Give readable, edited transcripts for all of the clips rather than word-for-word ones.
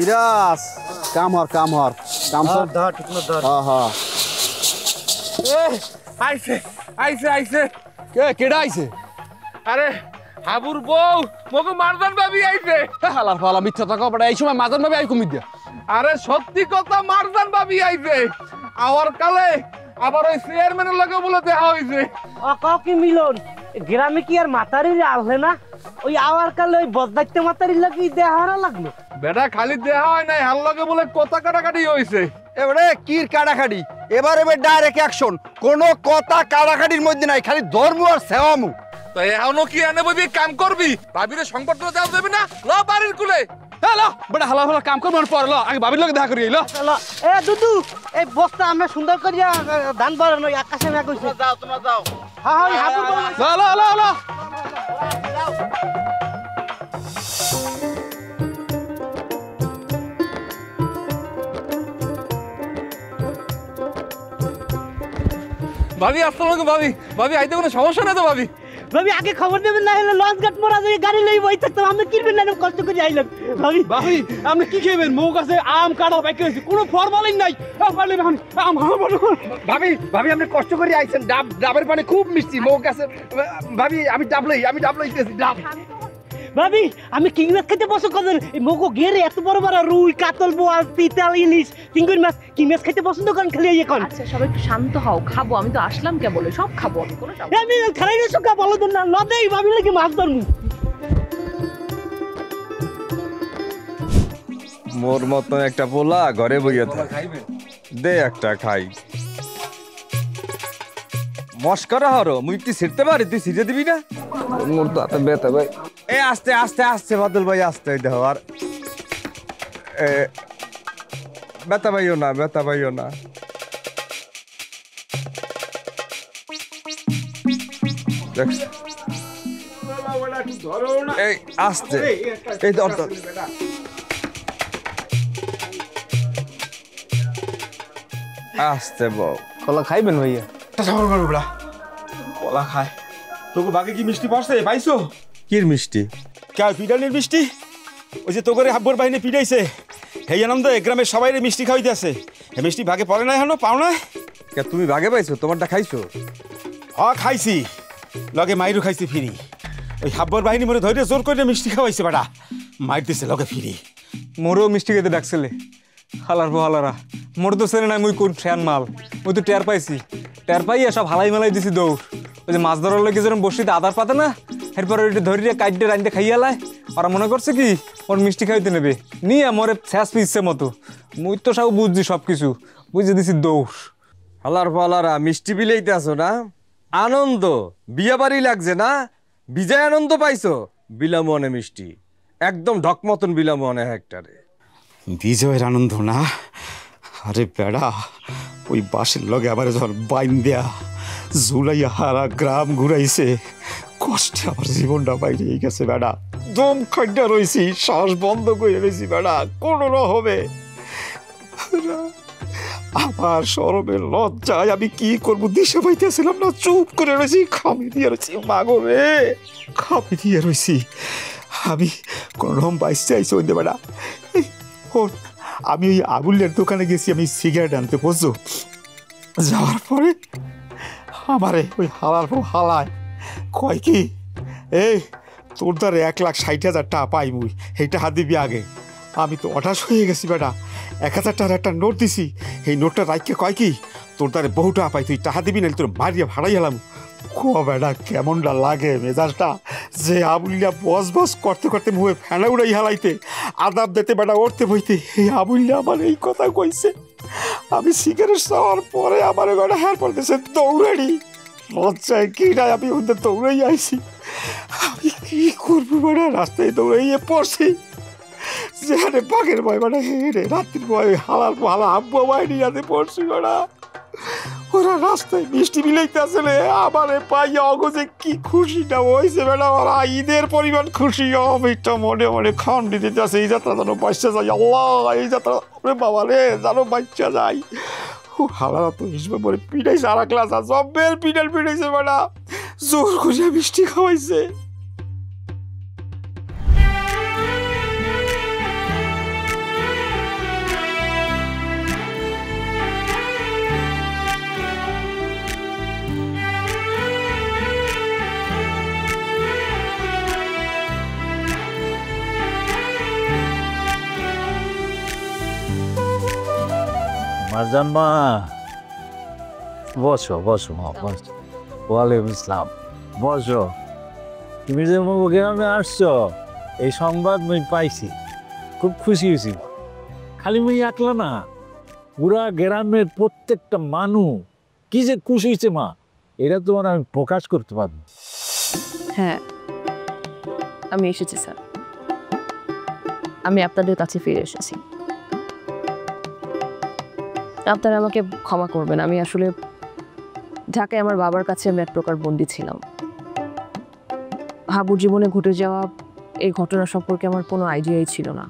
বিরাজ কাম হর ধর ঠিক না ধর হ্যাঁ আইছে আইছে আইছে কেডা আইছে আরে হাবুর বউ মগো মারদান ভাবি আইছে হালার ফালা মিথ্যা টাকা পড়ে এই সময় মাজান ভাবে আই কমি দিয়া আরে সত্যি কথা মারদান ভাবি আইছে আওয়ার কালে আবার ওই চেয়ারম্যানের লগে বলে দেখা হইছে কি মিলন গ্রামে কি আর মাতারি আলহে না ওই আওয়ার কালে ওই বদদাইতে মাতারি লাগি দেহারা লাগলো বেটা খালি দেখা হয় নাই হার লগে বলে কথা কাটাকাটি হইছে এবারে কির কাটাকাটি এবারে ডাইরেক্ট অ্যাকশন কোন কথা কাটাকাটির মধ্যে নাই খালি ধর্ম আর সেবামু তো এখনো কি এনে বইবি কাম করবি ভাবিরে সংকট তো যাও যাবি না ল বাড়ির কুলে হ্যালো বড় হালা হালা কাম করব পর ল আগে ভাবির লগে দেখা করি এলো এ দুদু এই বস্তা আমরা সুন্দর করিয়া ধান বড় নই আকাশে না কইছে যাও তোমরা যাও হ্যাঁ হ্যাঁ হাবুর ল ভাবি আসসালামু আলাইকুম ভাবি ভাবি আইতে কোনো সমস্যা নাই তো ভাবি ভাবি আগে খবর দেবেন না হলে লঞ্চ ঘাট মোরা যাই গাড়ি লই বই থাকতাম আমরা কিনবেন না কষ্ট করে আইলাম ভাবি ভাবি আপনি কি খাইবেন মৌ কাছে আম কাটা বাইকে হইছে কোনো ফরমালিন নাই পারলে আম ভাবি ভাবি আপনি কষ্ট করে আইছেন ডাবের পানি খুব মিষ্টি মৌ কাছে ভাবি আমি ডাব লইতেছি ডাব ভাবি আমি কিং মাছ খেতে পছন্দ করেন এই মগো গেরে এত বড় বড় রুই কাতল বোয়াল পিতাল ইলিশ চিংড়ি মাছ কিং মাছ খেতে পছন্দ করেন খালি এখন আচ্ছা সবাই একটু শান্ত হও খাবো আমি তো আসলাম কে বলে সব খাবো আমি কোনো সমস্যা আমি খালি সুকা বলো দেন না লদেই ভাবি লাগি মাছ ধরমু মোর মতন একটা পোলা ঘরে বইয়া থাকে দে একটা খাই মস্করা হরো মুই কি ছিড়তে পারি তুই ছিড়ে দিবি না মোর তো হাতে ব্যথা ভাই এ আস্তে আস্তে আস্তে বাদল ভাই আস্তে দেখো আর ব্যথা পাইও না এই আস্তে এই ধর আস্তে বউ কলা খাইবেন ভাইয়া কলা খায় তোকে বাকি কি মিষ্টি পাইছো কির মিষ্টি কাল পিটানির মিষ্টি ওই যে তোকে হাব্বর বাহিনী পিটাইছে সেই আনন্দে গ্রামের সবাই মিষ্টি খাওয়াইতে আছে এই মিষ্টি ভাগে পড়ে নাই হনো পাও না তুমি ভাগে পাইছো তোমারটা খাইছো খাইছি লগে মাইরও খাইছি ফিরি ওই হাব্বর বাহিনী মনে ধৈর্য জোর করে মিষ্টি খাওয়াইছে বেটা মাইর দিছে লগে ফিরি মোরও মিষ্টি খেতে ডাকছিলে হালার পো হালারা মোর তো চেনে নাই মুই কোন ফ্যান মাল মুই তো টের পাইছি টের পাইয়া সব হালাই মালাই দিছি দৌড় ওই যে মাছ ধরার লোক যেরকম বসিতে আদার পাতে না এরপর ওইটা ধরিয়ে কাইটে রাঁধতে খাইয়ালায় ওরা মনে করছে কি ওর মিষ্টি খাইতে নেবে নিয়ে মরে শেষ পিসছে মতো মুই তো সব বুঝছি সব কিছু বুঝে দিছি দৌড় হালার পালারা মিষ্টি বিলাইতে আসো না আনন্দ বিয়া বাড়ি লাগছে না বিজয় আনন্দ পাইছো বিলামনে মিষ্টি একদম ঢক মতন বিলামনে হেক্টারে বিজয়ের আনন্দ না আরে বেড়া ওই বাসের লগে আবার যখন বাইন দেয়া জুলাইয়া হারা গ্রাম ঘুরাইছে কষ্টে আমার জীবনটা বাইরে গেছে বেড়া দম খাড্ডা রয়েছি শ্বাস বন্ধ করে রয়েছি বেড়া কোনো রকমে আমার শরমের লজ্জায় আমি কি করবো দিশা পাইতেছিলাম না চুপ করে রয়েছি খামি দিয়ে রয়েছি মাগো রে খামি দিয়ে রয়েছি আমি কোনো রকম বাইশ চাইছি ওই বেড়া আমি ওই আবুলের দোকানে গেছি আমি সিগারেট আনতে বুঝছো যাওয়ার পরে আমারে ওই হালায় কয় কি এই তোর দ্বার 1,60,000 টাকা পাই মুই এইটা হাত দিবি আগে আমি তো হঠাৎ হয়ে গেছি বেটা 1,000 টাকার একটা নোট দিছি এই নোটটা রাখকে কয় কি তোর দ্বারে বহু টাকা পাই তুই টাকা দিবি না তোর মারিয়া ভাড়াই গেলাম বেটা কেমনটা লাগে মেজাজটা যে আবুলিয়া বস করতে করতে মুহে ফেনা উড়াই হালাইতে আদাব দিতে বেটা উঠতে বইতে এই আবুলিয়া আমার এই কথা কইছে আমি সিগারেট খাওয়ার পরে আমার বেটা হ্যার পড়তেছে দৌড়াড়ি লজ্জায় কি নাই আমি ওদের দৌড়াই আইছি আমি কি করবো বেটা রাস্তায় দৌড়াইয়ে পড়ছি যেখানে বাঘের ভয় বেটা হেরে রাত্রির ভয় হালার হালা আব্বা বাহিনী যাতে পড়ছি বেটা ওরা রাস্তায় মিষ্টি বিলাইতে আসলে আমারে পাইয়া অগজে কি খুশিটা হয়েছে বেটা ওরা ঈদের পরিমাণ খুশি অমিটা মনে মনে খন্ডি দিতে আছে এই যাত্রা যেন বাচ্চা যায় আল্লাহ এই যাত্রা ওরে বাবা রে যেন বাচ্চা যায় হালারা তো হিসেবে বলে পিটাইছে আর ক্লাস আর সবের পিটাইছে বেটা জোর করে মিষ্টি খাওয়াইছে মারজান মা, বসো বসো মা, বসো। ওয়ালাইকুম ইসলাম, বসো। তুমি যে গ্রামে আসছো এই সংবাদ আমি পাইছি, খুব খুশি হয়েছি। খালি মুই একলা না, পুরা গ্রামের প্রত্যেকটা মানুষ কি যে খুশি হয়েছে মা, এটা তোমার আমি প্রকাশ করতে পারবো। হ্যাঁ, আমি এসেছি স্যার, আমি আপনাদের কাছে ফিরে এসেছি। আপনারা আমাকে ক্ষমা করবেন, আমি আসলে ঢাকায় আমার বাবার কাছে আমি এক প্রকার বন্দী ছিলাম। হাবুর জীবনে ঘটে যাওয়া এই ঘটনা সম্পর্কে আমার কোনো আইডিয়াই ছিল না।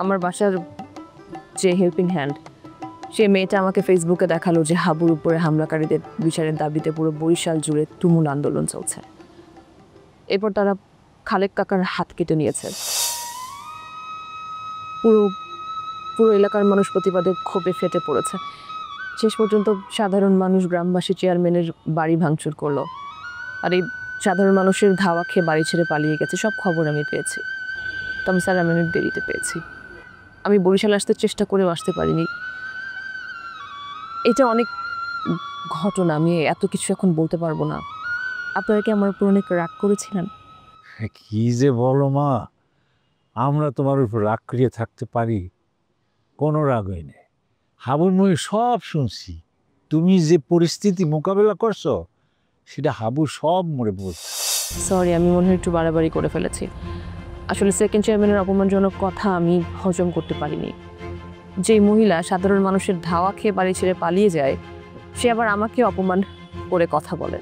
আমার বাসার যে হেল্পিং হ্যান্ড, সে মেয়েটা আমাকে ফেসবুকে দেখালো যে হাবুর উপরে হামলাকারীদের বিচারের দাবিতে পুরো বরিশাল জুড়ে তুমুল আন্দোলন চলছে। এরপর তারা খালেক কাকার হাত কেটে নিয়েছে। পুরো পুরো এলাকার মানুষ প্রতিবাদে ক্ষোভে ফেটে পড়েছে। শেষ পর্যন্ত সাধারণ মানুষ গ্রামবাসী চেয়ারম্যানের বাড়ি ভাঙচুর করলো, আর এই সাধারণ মানুষের ধাওয়া খেয়ে বাড়ি ছেড়ে পালিয়ে গেছে। সব খবর আমি পেয়েছি, তবে স্যার আমি অনেক দেরিতে পেয়েছি। আমি বরিশাল আসতে চেষ্টা করেও আসতে পারিনি। এটা অনেক ঘটনা, আমি এত কিছু এখন বলতে পারবো না। আপনারা কি আমার উপর অনেক রাগ করেছিলেন? কি যে বলো মা, আমরা তোমার উপর রাগ করিয়ে থাকতে পারি? কোনো রাগ হয় না। হাবুর মুই সব শুনছি, তুমি যে পরিস্থিতি মোকাবেলা করছো সেটা হাবু সব মরে বলছে। সরি, আমি মনে হয় একটু বাড়াবাড়ি করে ফেলেছি। আসলে সেকেন্ড চেয়ারম্যানের অপমানজনক কথা আমি হজম করতে পারিনি। যেই মহিলা সাধারণ মানুষের ধাওয়া খেয়ে বাড়ি ছেড়ে পালিয়ে যায়, সে আবার আমাকে অপমান করে কথা বলে।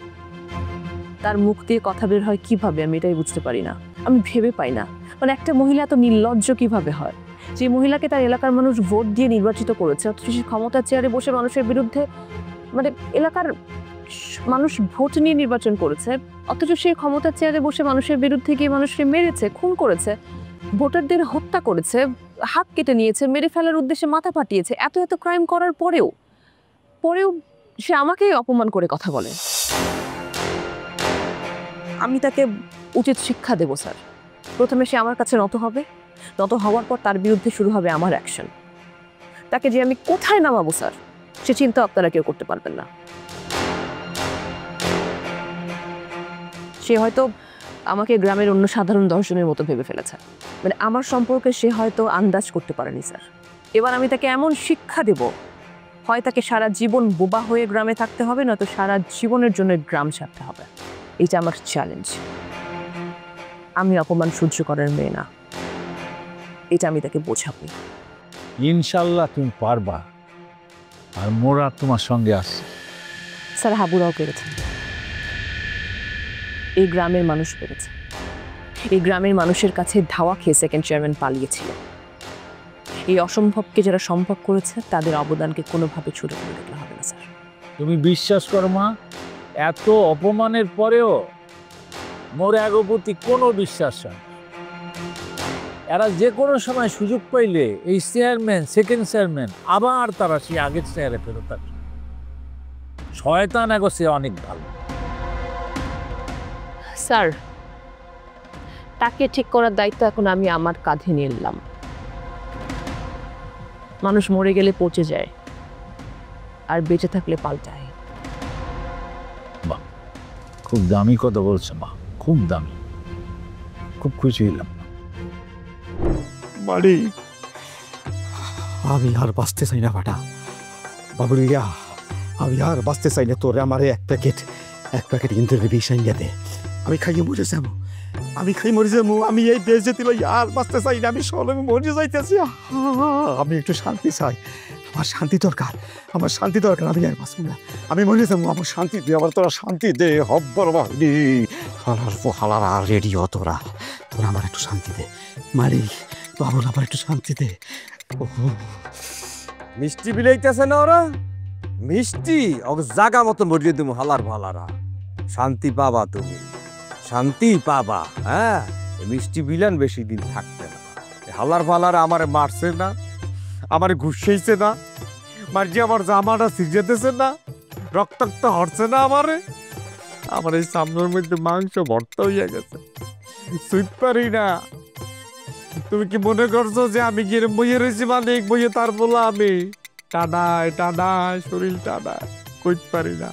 তার মুখ দিয়ে কথা বের হয় কিভাবে, আমি এটাই বুঝতে পারি না। আমি ভেবে পাই না, মানে একটা মহিলা এত নির্লজ্জ কিভাবে হয়, যে মহিলাকে তার এলাকার মানুষ ভোট দিয়ে নির্বাচিত করেছে, অথচ সে ক্ষমতার চেয়ারে বসে মানুষের বিরুদ্ধে, মানে এলাকার মানুষ ভোট নিয়ে নির্বাচন করেছে, অথচ সে ক্ষমতার চেয়ারে বসে মানুষের বিরুদ্ধে গিয়ে মানুষকে মেরেছে, খুন করেছে, ভোটারদের হত্যা করেছে, হাত কেটে নিয়েছে, মেরে ফেলার উদ্দেশ্যে মাথা ফাটিয়েছে। এত এত ক্রাইম করার পরেও সে আমাকেই অপমান করে কথা বলে। আমি তাকে উচিত শিক্ষা দেব স্যার। প্রথমে সে আমার কাছে নত হবে, নত হওয়ার পর তার বিরুদ্ধে শুরু হবে আমার অ্যাকশন। তাকে যে আমি কোথায় নামাবো স্যার, সে চিন্তা আপনারা কেউ করতে পারবেন না। সে হয়তো আমাকে গ্রামের অন্য সাধারণ দর্শনের মতো ভেবে ফেলেছে, মানে আমার সম্পর্কে সে হয়তো আন্দাজ করতে পারেনি স্যার। এবার আমি তাকে এমন শিক্ষা দেব, হয় তাকে সারা জীবন বোবা হয়ে গ্রামে থাকতে হবে, নয়তো সারা জীবনের জন্য গ্রাম ছাড়তে হবে। এটা আমার চ্যালেঞ্জ। আমি অপমান সহ্য করার মেয়ে না, এটা আমি তাকে বোঝাবো। ইনশাল্লাহ তুমি পারবা, আর মোরা তোমার সঙ্গে আসছে। স্যার, হাবুরাও পেরেছে, এই গ্রামের মানুষ পেরেছে। এই গ্রামের মানুষের কাছে ধাওয়া খেয়ে সেকেন্ড চেয়ারম্যান পালিয়েছিল। এই অসম্ভবকে যারা সম্ভব করেছে তাদের অবদানকে কোনোভাবে ছুটে ফেলে দেখলে হবে না স্যার। তুমি বিশ্বাস করো মা, এত অপমানের পরেও মোর এগো প্রতি কোনো বিশ্বাস হয়। এরা যে কোনো সময় সুযোগ পাইলে এই চেয়ারম্যান, সেকেন্ড চেয়ারম্যান আবার তারা সেই আগের চেয়ারে ফেরত আসে। শয়তান এগো সে অনেক ভালো। স্যার, তাকে ঠিক করার দায়িত্ব এখন আমি আমার কাঁধে নিয়ে নিলাম। মানুষ মরে গেলে পচে যায়, আর বেঁচে থাকলে পাল্টায়। খুব দামি কথা বলছে মা, খুব দামি। খুব খুশি হইলাম। বাড়ি আমি আর বাঁচতে চাই না বাটা বাবুরিয়া, আমি আর বাঁচতে চাই না। তোরে আমারে এক প্যাকেট কিন্তু বিষ আনিয়ে দে, আমি খাইয়ে মরে যাবো, আমি খাই মরে যাবো। আমি এই দেশ যেতে আর বাঁচতে চাই না, আমি সলে মরে যাইতেছি। আমি একটু শান্তি চাই, আমার শান্তি দরকার, আমার শান্তি দরকার। আমি আর বাঁচবো না, আমি মরে যাবো। আমার শান্তি দে, আমার তোরা শান্তি দে। হব্বর বাড়ি হালার আর রেডিও, তোরা আমার একটু শান্তি দে মারি বাবুর, আমার একটু শান্তি দে। মিষ্টি বিলাইতেছে না ওরা, মিষ্টি ওকে জাগা মতো মরিয়ে দেবো। হালার ভালারা শান্তি পাবা, তুমি শান্তি পাবা। হ্যাঁ, মিষ্টি বিলান বেশি দিন থাকবে না। হালার ভালারা আমারে মারছে না, আমারে ঘুষাইছে না, মার্জি আমার জামাটা সিজেতেছে না, রক্তাক্ত হরছে না আমারে। আমার এই সামনের মধ্যে মাংস ভর্তা হইয়া গেছে, সুইট পারি না। তুমি কি মনে করছো যে আমি গিয়ে বইয়ে রয়েছি, মানে বইয়ে তার বলা আমি টানায় শরীর টানায় কইতে পারি না।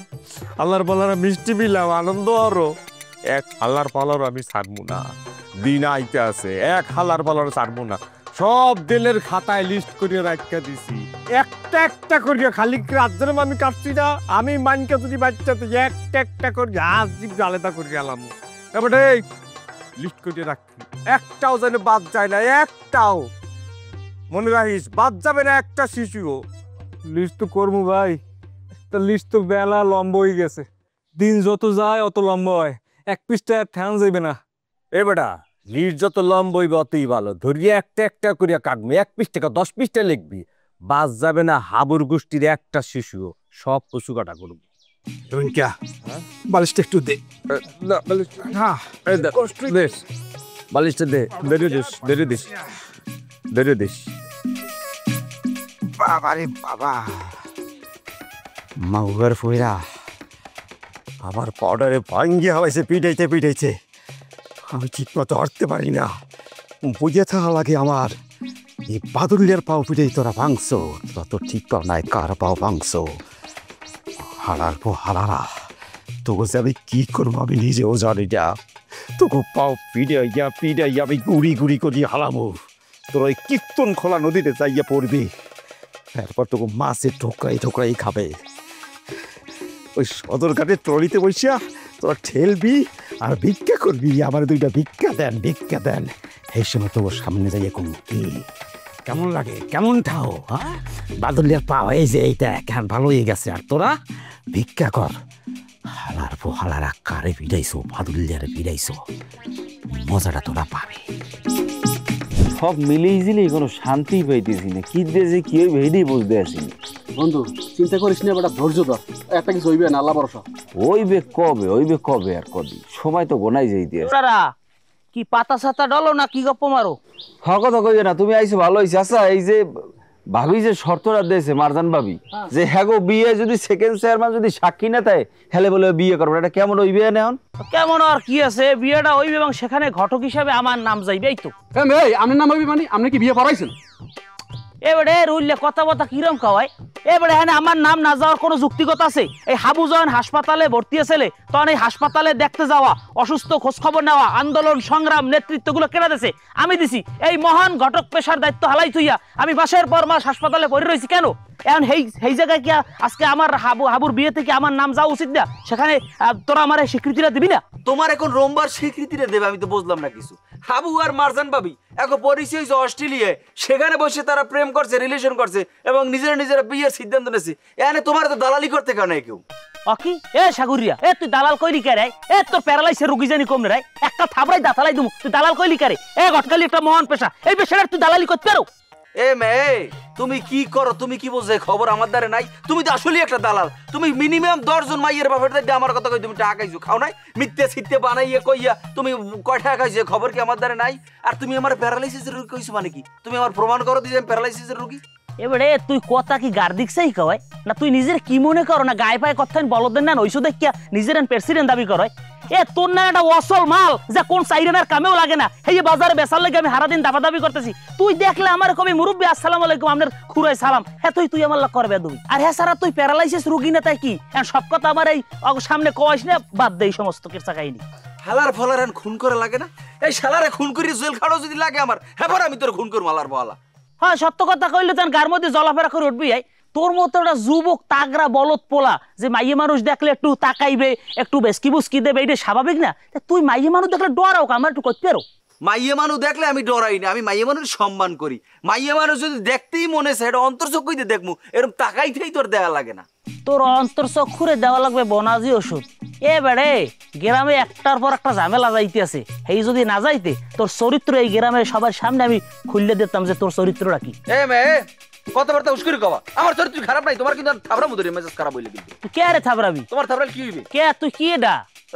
আল্লাহর পালারা মিষ্টি বিলাম আনন্দ আরো এক হালার পালার আমি ছাড়বো না। দিন আইতে আছে এক হালার পালার ছাড়বো না। সব দিনের খাতায় লিস্ট করিয়া রাখিয়া দিছি, একটা একটা করিয়া। খালি রাজ্যের আমি কাটছি না, আমি মানকে যদি বাচ্চাতে একটা একটা করে হাত জিপ আলাদা করিয়া আলাম। এবারে লিস্ট করিয়া রাখি, একটাও যেন বাদ যায় না, একটাও। মনে রাখিস বাদ যাবে না একটা শিশুও। লিস্ট তো করবো ভাই, তা লিস্ট তো বেলা লম্বা হয়ে গেছে। দিন যত যায় অত লম্বা হয়, এক পৃষ্ঠা ঠ্যান যাইবে না। এ বেটা লিস্ট যত লম্ব হইবে অতই ভালো। ধরিয়া একটা একটা করিয়া কাটবি, 1 পৃষ্ঠা 10 পৃষ্ঠা লিখবি। বাদ যাবে না হাবুর গোষ্ঠীর একটা শিশুও। সব পশু কাটা করবো। বালিশটা একটু দে। না বালিশটা দে, দেরি দিস। বাবা রে বাবা, মাউগার ফইরা আমার পাউডারে ভাঙ্গি হয়েছে, পিটাইছে। আমি ঠিক মতো হাঁটতে পারি না, বুঝে থাকা লাগে আমার। এই বাদুলিয়ার পাও পিটাই তোরা ভাঙছ, তোরা তো ঠিক পাও নাই কার পাও ভাঙছ। হারার পো হারারা, তোকে যে আমি কি করবো আমি নিজেও জানি না। তোকে পাও পিটাইয়া আমি গুড়ি করি হারামো। তোর ওই কীর্তন খোলা নদীতে যাইয়া পড়বি, তারপর তোকে মাছে ঠোকরাই খাবে। ওই সদরঘাটে ট্রলিতে বসিয়া তোরা ঠেলবি আর ভিক্ষা করবি। আমার 2টা ভিক্ষা দেন। এই সময় তোর সামনে যাইয়া কম কি কেমন লাগে, কেমন ঠাও? হ্যাঁ, বাদলিয়ার পা এই যে এইটা এখন ভালো হয়ে গেছে, আর তোরা ভিক্ষা কর। হালারা কারে ভিড়াইছো, বাদলিয়ারে ভিড়াইছো, মজাটা তোরা পাবে। সব মিলেই কোনো শান্তি পাইতেছি না, কি দিয়ে যে কি হইবে এটাই বুঝতে আসি না। বন্ধু চিন্তা করিস না, বেটা ধৈর্য ধর, একটা কিছু হইবে না, আল্লাহ ভরসা। হইবে কবে আর কদিন, সময় তো গোনাই যাইতে আছে। কি পাতা সাতা ডলো না কি গপ্প মারো? কথা কইবে না, তুমি আইছো ভালো হইছে। আচ্ছা এই যে ভাবি যে শর্তটা দিয়েছে মারজান ভাবি, যে হ্যাঁ গো বিয়ে যদি সেকেন্ড চেয়ারম্যান যদি সাক্ষী না থাকে হেলে বলে বিয়ে করবো, এটা কেমন হইবে না? এখন কেমন আর কি আছে, বিয়েটা হইবে এবং সেখানে ঘটক হিসাবে আমার নাম যাইবে। এই তো আপনার নাম হইবে মানে আপনি কি বিয়ে পড়াইছেন? এবারে রুইলে কথা কিরম খাওয়ায়? এবারে হ্যাঁ আমার নাম না যাওয়ার কোনো যুক্তিগত আছে? এই হাবু যখন হাসপাতালে ভর্তি আছিলে তখন এই হাসপাতালে দেখতে যাওয়া, অসুস্থ খোঁজ খবর নেওয়া, আন্দোলন সংগ্রাম নেতৃত্বগুলো কেনা দিছে? আমি দিছি। এই মহান ঘটক পেশার দায়িত্ব হালাই তুইয়া আমি মাসের পর মাস হাসপাতালে পড়ে রয়েছি কেন? এখন সেই জায়গায় কি আজকে আমার হাবুর বিয়ে থেকে আমার নাম যাওয়া উচিত না? সেখানে তোরা আমার এই স্বীকৃতিটা দিবি না? তোমার এখন রোমবার স্বীকৃতিটা দেবে, আমি তো বুঝলাম না কিছু। হাবু আর মারজান ভাবি এখন পরিচয় হয়েছে অস্ট্রেলিয়ায়, সেখানে বসে তারা প্রেম করছে, রিলেশন করছে এবং নিজেরা বিয়ের সিদ্ধান্ত নিয়েছে। এখানে তোমার তো দালালি করতে কেন কেউ? অকি এ সাগুরিয়া, এ তুই দালাল কইলি কে রে? এ তোর প্যারালাইসের রোগী জানি কম রে, একটা থাবড়াই দাঁতালাই দুমু, তুই দালাল কইলি কে রে? এ ঘটকালি একটা মহান পেশা, এই পেশাটা তুই দালালি করতে পারো? এ মেয়ে তুমি কি করো, তুমি কি বোঝো? খবর আমার দ্বারে নাই। তুমি তো আসলে একটা দালাল। তুমি মিনিমাম 10 জন মাইয়ের বাপের দাঁড়িয়ে আমার কথা কই তুমি টাকা খাইছো, খাও নাই? মিথ্যে ছিটতে বানাইয়ে কইয়া তুমি কয় টাকা খাইছো, খবর কি আমার দ্বারে নাই? আর তুমি আমার প্যারালাইসিসের রোগী কইছো মানে কি? তুমি আমার প্রমাণ করো দিই আমি প্যারালাইসিসের রোগী। এবারে তুই কথা কি গার্দিক সেই কয় না? তুই নিজের কি মনে করো না গায়ে পায়ে কথা বলদেন না ওইসব দেখিয়া নিজের প্রেসিডেন্ট দাবি করয়? এ তোর না একটা অসল মাল যা কোন সাইরেনার কামেও লাগে না, এই যে বাজারে বেচার লাগে আমি সারাদিন দাবি করতেছি। তুই দেখলে আমার কবি মুরব্বী আসসালামু আলাইকুম আপনার খুরাই সালাম, হ্যাঁ তুই আমার লাগ করবে দুই। আর হ্যাঁ সারা তুই প্যারালাইসিস রোগী না তাই কি? সব কথা আমার এই সামনে কইস না, বাদ দে এই সমস্ত কেসা কাহিনী। হালার ফলার খুন করা লাগে না? এই শালারে খুন করি জেল খাড়ো যদি লাগে আমার, হ্যাঁ আমি তোর খুন করবো হালার ফলা। হ্যাঁ সত্য কথা কইলে তোর গার মধ্যে জলাফেরা করে উঠবি। তোর মতো একটা যুবক তাগরা বলদ পোলা যে মাইয়ে মানুষ দেখলে একটু তাকাইবে, একটু বেসকি বুসকি দেবে, এটা স্বাভাবিক না? তুই মাইয়ে মানুষ দেখলে ডরাও, আমার একটু করতে পারো? মাইয়ে মানুষ দেখলে আমি ডরাই না, আমি মাইয়ে মানুষ সম্মান করি। মাইয়ে মানুষ যদি দেখতেই মনে চায় এটা অন্তর্চক্ষু দিয়ে দেখবো, এরকম তাকাইতেই তোর দেওয়া লাগে না। তোর অন্তর্চক্ষুরে দেওয়া লাগবে বনাজি ওষুধ। এ বেড়ে গ্রামে একটার পর একটা ঝামেলা যাইতে আছে, এই যদি না যাইতে তোর চরিত্র এই গ্রামের সবার সামনে আমি খুললে দিতাম যে তোর চরিত্রটা কি। এ মেয়ে কথাবার্তা উস্কুরি কবা, আমার চরিত্র খারাপ নাই, তোমার কিন্তু থাবড়া মুদরি মেজাজ খারাপ হইলে কিন্তু। তুই কে রে থাবড়াবি? তোমার থাবড়াল কি হইবে? কে তুই? কি ডা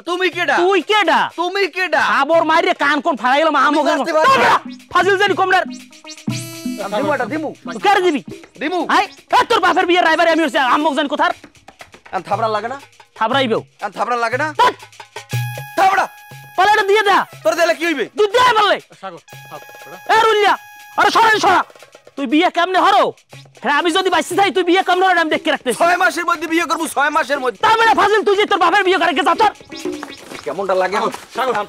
তুমি? কেডা তুই? কেডা তুমি? কেডা আবর মাইরে কান কোন ফাড়াই গেল মাহমুদ ফাজিল জানি কমরার দিমুটা দিমু কার দিবি দিমু। আই তোর বাপের বিয়ের রাইবারে আমি হইছে আম্মক জানি কোথার। আন থাবড়া লাগে না? থাবড়াইবেও। আন থাবড়া লাগে না? থাবড়া পালাটা দিয়ে দা। তোর দিলে কি হইবে? তুই দে বললে সাগর এ রুলিয়া আরে সরেন সরা তুই বিয়ে কেমনে হরো? হ্যাঁ আমি যদি বাইসে থাই তুই বিয়ে কেমনে হরো আমি দেখে রাখতেছি। 6 মাসের মধ্যে বিয়ে করবো, 6 মাসের মধ্যে। তার মানে ফাজিল তুই যে তোর বাপের বিয়ে করে যা তোর। কেমনটা লাগে?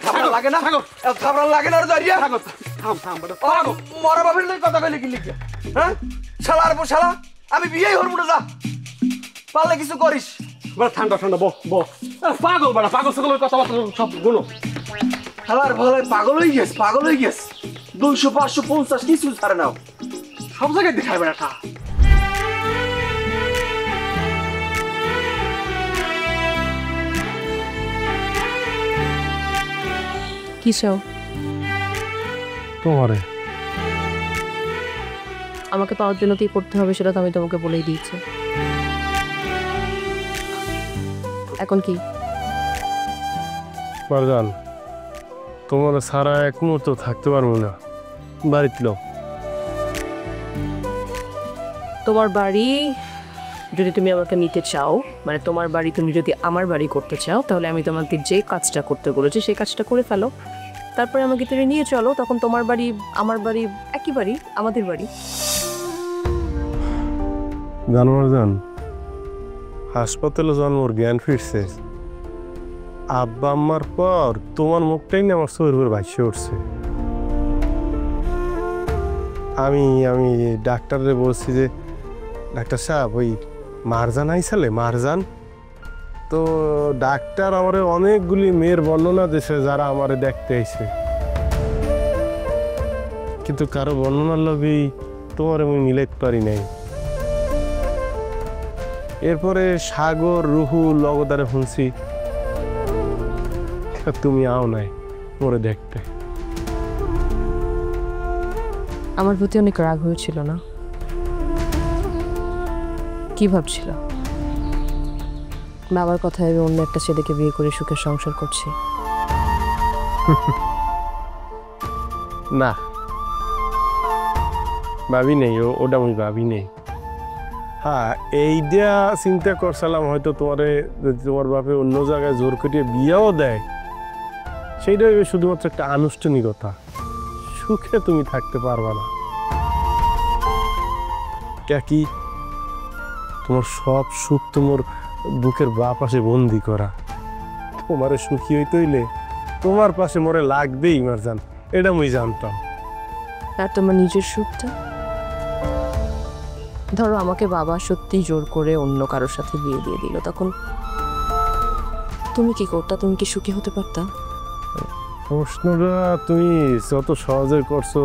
খাবার লাগে না? খাবার লাগে না রে দাঁড়িয়ে? মরা বাপের লই কথা কইলে কি লিখে? হ্যাঁ শালার পর শালা, আমি বিয়েই হরবো না, যা পারলে কিছু করিস। বড় ঠান্ডা ঠান্ডা বহ পাগল বড় পাগল সকলের কথাবার্তা সব গুলো শালার ভালো পাগল হয়ে গেছে, পাগল হয়ে গেছে। 200 550 কিছু ছাড়ে নাও, সব জায়গায় দেখায় বেড়াটা। কি চাও? তোমারে আমাকে পাওয়ার জন্য কি করতে হবে সেটা তো আমি তোমাকে বলেই দিয়েছি। এখন কি? মারজান, তোমার সারা এক মুহূর্ত থাকতে পারবো না, বাড়িতে লো। তোমার বাড়ি যদি তুমি আমাকে নিতে চাও, মানে তোমার বাড়ি তুমি যদি আমার বাড়ি করতে চাও, তাহলে আমি তোমাকে যে কাজটা করতে বলেছি সেই কাজটা করে ফেলো। তারপরে আমাকে তুমি নিয়ে চলো, তখন তোমার বাড়ি আমার বাড়ি একই বাড়ি, আমাদের বাড়ি। জানো মারজান, হাসপাতালে জন্মর জ্ঞান ফিরছে, আব্বা আম্মার পর তোমার মুখটাই না আমার শরীর উপর ভাসে উঠছে। আমি ডাক্তারে বলছি যে ডাক্তার সাহেব ওই মারজান আইসালে মারজান, তো ডাক্তার আমারে অনেকগুলি মেয়ের বর্ণনা দিয়েছে যারা আমারে দেখতে আইছে, কিন্তু কারো বর্ণনার লগেই তোমার আমি মিলাইতে পারি নাই। এরপরে সাগর রুহু লগদারে শুনছি তুমি আও নাই মোরে দেখতে। আমার প্রতি অনেক রাগ হয়েছিল না? কি ভাবছিল? বাবার কথায় আমি অন্য একটা ছেলেকে বিয়ে করে সুখে সংসার করছি? না ভাবি নেই, ওটা আমি ভাবি নেই। হ্যাঁ এইটা চিন্তা করছিলাম হয়তো তোমারে যদি তোমার বাপে অন্য জায়গায় জোর করিয়ে বিয়েও দেয়, সেইটা শুধুমাত্র একটা আনুষ্ঠানিকতা, সুখে তুমি থাকতে পারবা না। কি তোমার সব সুখ তোমার বুকের বা পাশে বন্দি করা, তোমারে সুখী হইতে হইলে তোমার পাশে মরে লাগবেই মারজান, এটা আমি জানতাম। আর তোমার নিজের সুখটা? ধরো আমাকে বাবা সত্যি জোর করে অন্য কারোর সাথে বিয়ে দিয়ে দিল, তখন তুমি কি করতা? তুমি কি সুখী হতে পারতা? প্রশ্নটা তুমি যত সহজে করছো,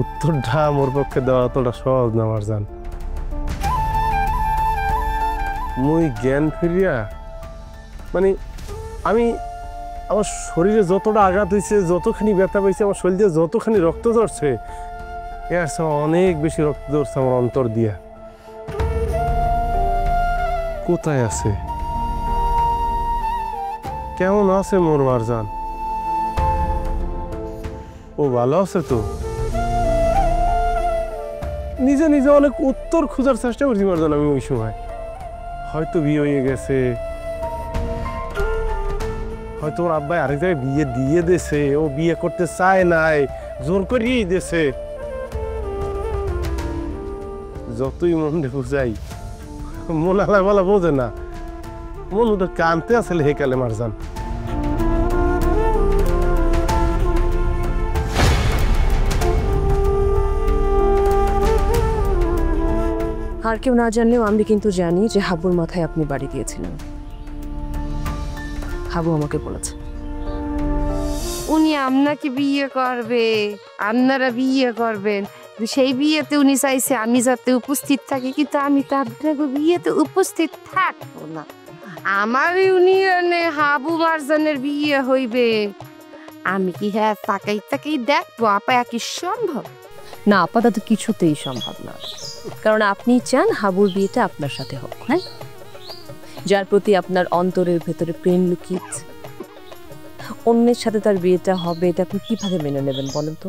উত্তরটা মোর পক্ষে দেওয়া অতটা সহজ না মারজান। মুই জ্ঞান ফিরিয়া মানে আমি আমার শরীরে যতটা আঘাত হয়েছে, যতখানি ব্যথা পাইছে, আমার শরীরে যতখানি রক্ত ধরছে, এর অনেক বেশি রক্ত ধরছে আমার অন্তর দিয়া। কোথায় আছে, কেমন আছে মোর মারজান? ও ভালো আছে তো? নিজে নিজে অনেক উত্তর খোঁজার চেষ্টা করছি মারজান আমি ওই সময়। হয়তো বিয়ে হয়ে গেছে, হয়তো ওর আব্বাই আরেক জায়গায় বিয়ে দিয়ে দিয়েছে, ও বিয়ে করতে চায় নাই, জোর করিয়েই দিয়েছে। যতই মন বুঝাই মন আলাদা বলা বোঝে না, মন ওটা কানতে আসলে হেকালে মারজান। আর কেউ না জানলেও আমি কিন্তু জানি যে হাবুর মাথায় আপনি বাড়ি দিয়েছিলেন। হাবু আমাকে বলেছে উনি আপনাকে বিয়ে করবে, আপনারা বিয়ে করবেন, সেই বিয়েতে উনি চাইছে আমি যাতে উপস্থিত থাকি, কিন্তু আমি তো আপনাকে বিয়েতে উপস্থিত থাকবো না। আমার ইউনিয়নে হাবু মারজানের বিয়ে হইবে, আমি কি হ্যাঁ তাকাই তাকাই দেখবো? আপা কি সম্ভব? না, আপাতত কিছুতেই সম্ভব না, কারণ আপনি চান হাবুর বিয়েটা আপনার সাথে হোক। হ্যাঁ, যার প্রতি আপনার অন্তরের ভেতরে প্রেম লুকিয়েছে, অন্যের সাথে তার বিয়েটা হবে, এটা আপনি কিভাবে মেনে নেবেন বলেন তো?